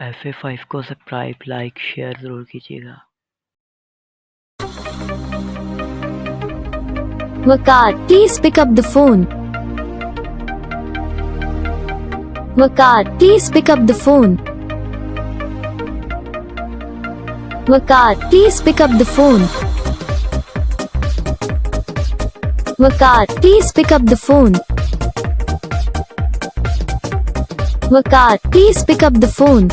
FA5 को subscribe like share ज़रूर कीजिएगा। Waqar, please pick up the phone. Waqar, please pick up the phone. Waqar, please pick up the phone. Waqar, please pick up the phone. Waqar, please pick up the phone.